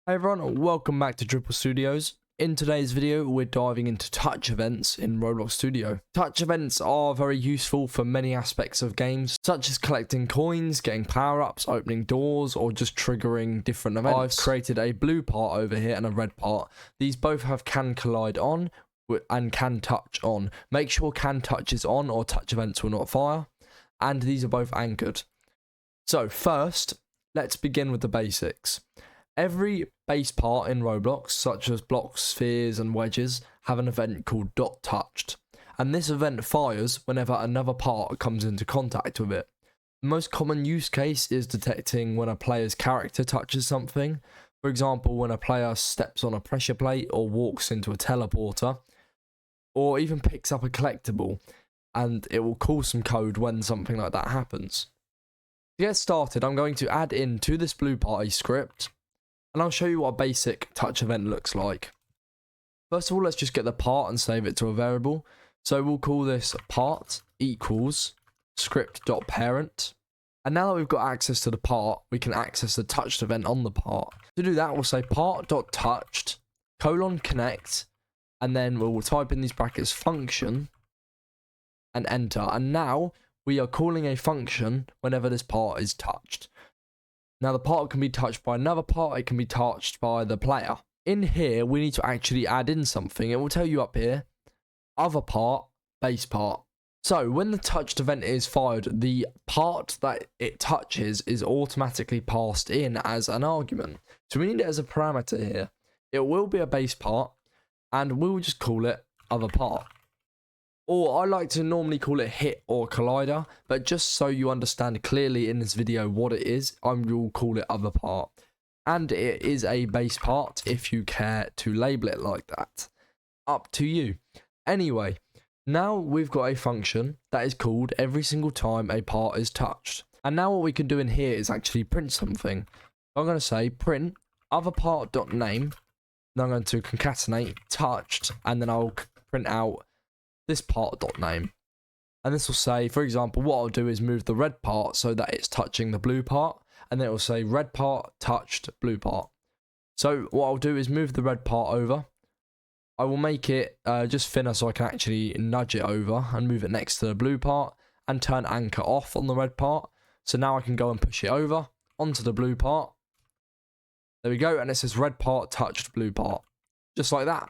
Hey everyone, welcome back to Driple Studios. In today's video, we're diving into touch events in Roblox Studio. Touch events are very useful for many aspects of games, such as collecting coins, getting power-ups, opening doors, or just triggering different events. I've created a blue part over here and a red part. These both have can collide on and can touch on. Make sure can touch is on or touch events will not fire. And these are both anchored. So first, let's begin with the basics. Every base part in Roblox, such as blocks, spheres, and wedges, have an event called .touched, and this event fires whenever another part comes into contact with it. The most common use case is detecting when a player's character touches something. For example, when a player steps on a pressure plate or walks into a teleporter, or even picks up a collectible, and it will call some code when something like that happens. To get started, I'm going to add into this blue part a script, and I'll show you what a basic touch event looks like. First of all, let's just get the part and save it to a variable. So we'll call this part equals script.parent. And now that we've got access to the part, we can access the touched event on the part. To do that, we'll say part.touched :connect, and then we'll type in these brackets function and enter. And now we are calling a function whenever this part is touched. Now the part can be touched by another part, it can be touched by the player. In here, we need to actually add in something. It will tell you up here, other part, base part. So when the touched event is fired, the part that it touches is automatically passed in as an argument. So we need it as a parameter here. It will be a base part, and we'll just call it other part. Or I like to normally call it hit or collider, but just so you understand clearly in this video what it is, I will call it other part. And it is a base part if you care to label it like that. Up to you. Anyway, now we've got a function that is called every single time a part is touched. And now what we can do in here is actually print something. I'm going to say print other part.name. Then I'm going to concatenate touched, and then I'll print out this part.name, and this will say, for example, what I'll do is move the red part so that it's touching the blue part, and then it will say red part touched blue part. So what I'll do is move the red part over. I will make it just thinner so I can actually nudge it over and move it next to the blue part and turn anchor off on the red part. So now I can go and push it over onto the blue part. There we go, and it says red part touched blue part, just like that.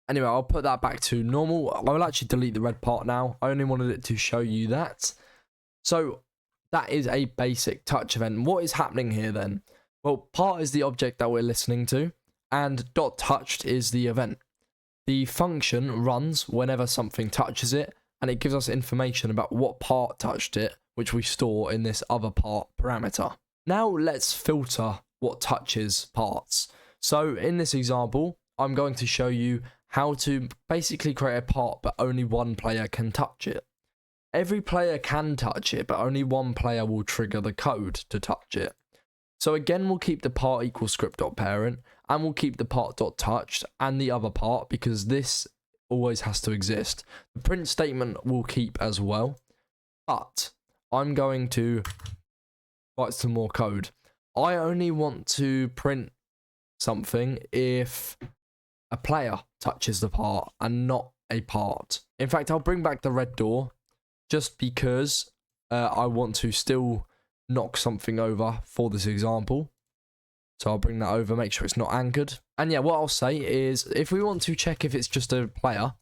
Anyway, I'll put that back to normal. I will actually delete the red part now. I only wanted it to show you that. So that is a basic touch event. What is happening here then? Well, part is the object that we're listening to, and .touched is the event. The function runs whenever something touches it, and it gives us information about what part touched it, which we store in this other part parameter. Now let's filter what touches parts. So in this example, I'm going to show you how to basically create a part, but only one player can touch it. Every player can touch it, but only one player will trigger the code to touch it. So again, we'll keep the part equals script.parent, and we'll keep the part.touched and the other part, because this always has to exist. The print statement will keep as well, but I'm going to write some more code. I only want to print something if a player touches the part and not a part. In fact, I'll bring back the red door just because I want to still knock something over for this example. So I'll bring that over, make sure it's not anchored. And yeah, what I'll say is if we want to check if it's just a player,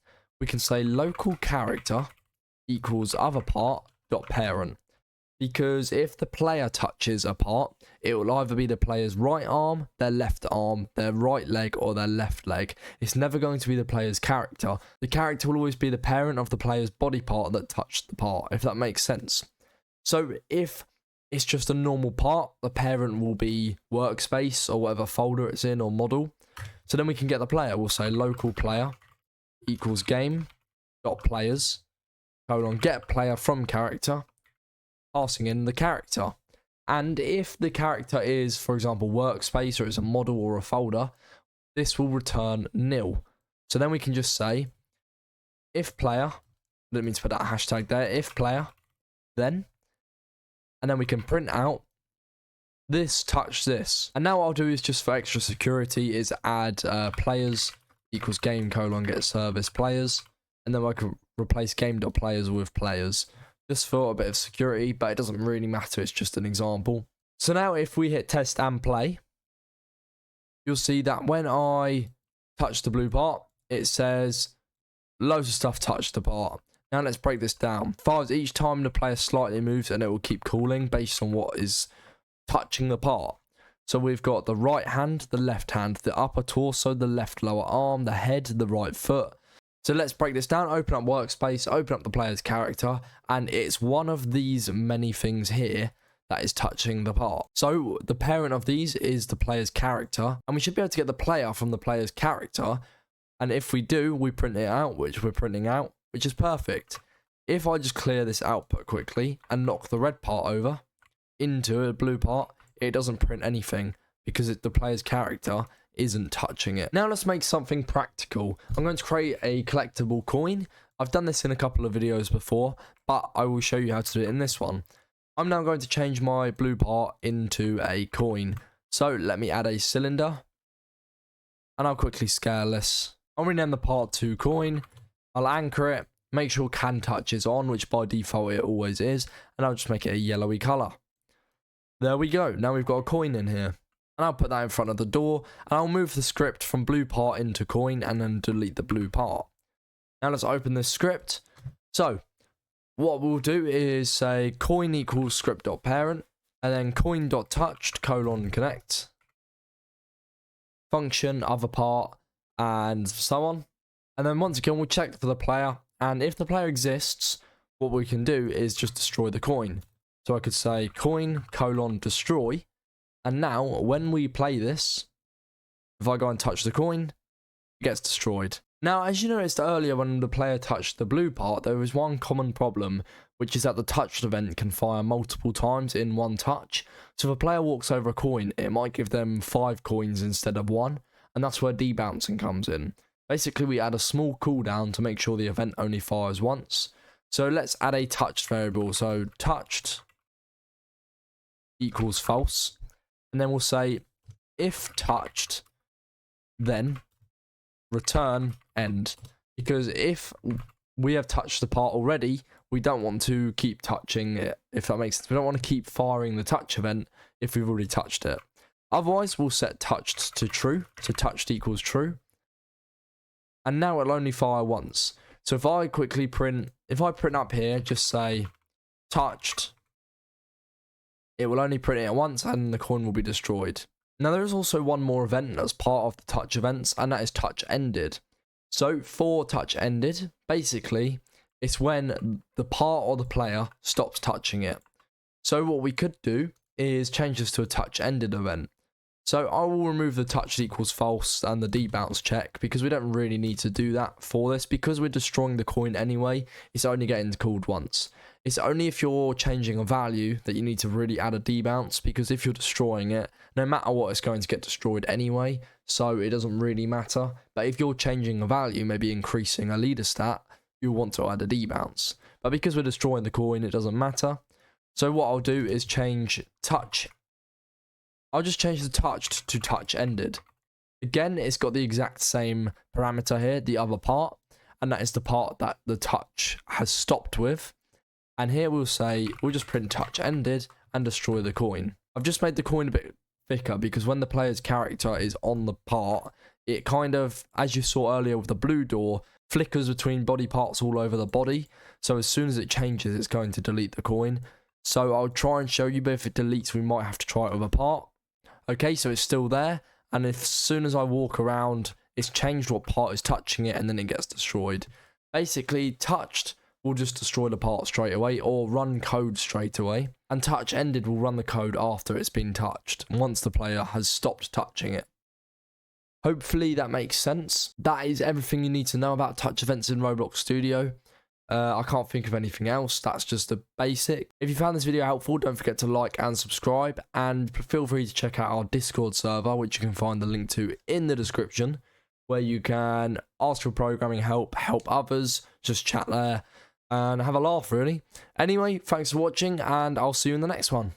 we can say local character equals other part.parent. Because if the player touches a part, it will either be the player's right arm, their left arm, their right leg, or their left leg. It's never going to be the player's character. The character will always be the parent of the player's body part that touched the part, if that makes sense. So if it's just a normal part, the parent will be workspace or whatever folder it's in or model. So then we can get the player. We'll say local player equals game.players, get player from character, passing in the character. And if the character is, for example, workspace, or it's a model or a folder, this will return nil. So then we can just say if player, I didn't mean to put that hashtag there, if player, then, and then we can print out this touch this. And now what I'll do is just for extra security is add players equals game colon get service players. And then I can replace game.players with players. Just for a bit of security, but it doesn't really matter. It's just an example. So now if we hit test and play, you'll see that when I touch the blue part, it says loads of stuff touched the part. Now let's break this down. Fives each time the player slightly moves and it will keep cooling based on what is touching the part. So we've got the right hand, the left hand, the upper torso, the left lower arm, the head, the right foot. So let's break this down. Open up workspace, open up the player's character, and it's one of these many things here that is touching the part. So the parent of these is the player's character, and we should be able to get the player from the player's character. And if we do, we print it out, which we're printing out, which is perfect. If I just clear this output quickly and knock the red part over into a blue part, it doesn't print anything because the player's character isn't touching it. Now let's make something practical. I'm going to create a collectible coin. I've done this in a couple of videos before, but I will show you how to do it in this one. I'm now going to change my blue part into a coin. So let me add a cylinder, and I'll quickly scale this. I'll rename the part to coin. I'll anchor it, make sure can touch is on, which by default it always is, and I'll just make it a yellowy color. There we go. Now we've got a coin in here. And I'll put that in front of the door, and I'll move the script from blue part into coin and then delete the blue part. Now let's open this script. So what we'll do is say coin equals script.parent, and then coin.touched colon connect, function other part, and so on. And then once again, we'll check for the player, and if the player exists, what we can do is just destroy the coin. So I could say coin colon destroy. And now, when we play this, if I go and touch the coin, it gets destroyed. Now, as you noticed earlier when the player touched the blue part, there is one common problem, which is that the touched event can fire multiple times in one touch. So if a player walks over a coin, it might give them 5 coins instead of 1, and that's where debouncing comes in. Basically, we add a small cooldown to make sure the event only fires once. So let's add a touched variable. So touched equals false. And then we'll say, if touched, then return end. Because if we have touched the part already, we don't want to keep touching it, if that makes sense. We don't want to keep firing the touch event if we've already touched it. Otherwise, we'll set touched to true. So touched equals true. And now it'll only fire once. So if I quickly print, if I print up here, just say touched, it will only print it once and the coin will be destroyed. Now there is also one more event that's part of the touch events, and that is TouchEnded. So for TouchEnded, basically, it's when the part or the player stops touching it. So what we could do is change this to a TouchEnded event. So I will remove the touched equals false and the debounce check, because we don't really need to do that for this, because we're destroying the coin anyway. It's only getting called once. It's only if you're changing a value that you need to really add a debounce, because if you're destroying it, no matter what, it's going to get destroyed anyway, so it doesn't really matter. But if you're changing a value, maybe increasing a leader stat, you'll want to add a debounce. But because we're destroying the coin, it doesn't matter. So what I'll do is change touch. I'll just change the touched to TouchEnded. Again, it's got the exact same parameter here, the other part, and that is the part that the touch has stopped with. And here we'll say, we'll just print TouchEnded and destroy the coin. I've just made the coin a bit thicker because when the player's character is on the part, it kind of, as you saw earlier with the blue door, flickers between body parts all over the body. So as soon as it changes, it's going to delete the coin. So I'll try and show you, but if it deletes, we might have to try it with a part. Okay, so it's still there, and as soon as I walk around, it's changed what part is touching it, and then it gets destroyed. Basically, touched will just destroy the part straight away, or run code straight away, and TouchEnded will run the code after it's been touched, once the player has stopped touching it. Hopefully that makes sense. That is everything you need to know about touch events in Roblox Studio. I can't think of anything else. That's just the basic. If you found this video helpful, don't forget to like and subscribe, and feel free to check out our Discord server, which you can find the link to in the description, where you can ask for programming help, help others, just chat there, and have a laugh, really. Anyway, thanks for watching, and I'll see you in the next one.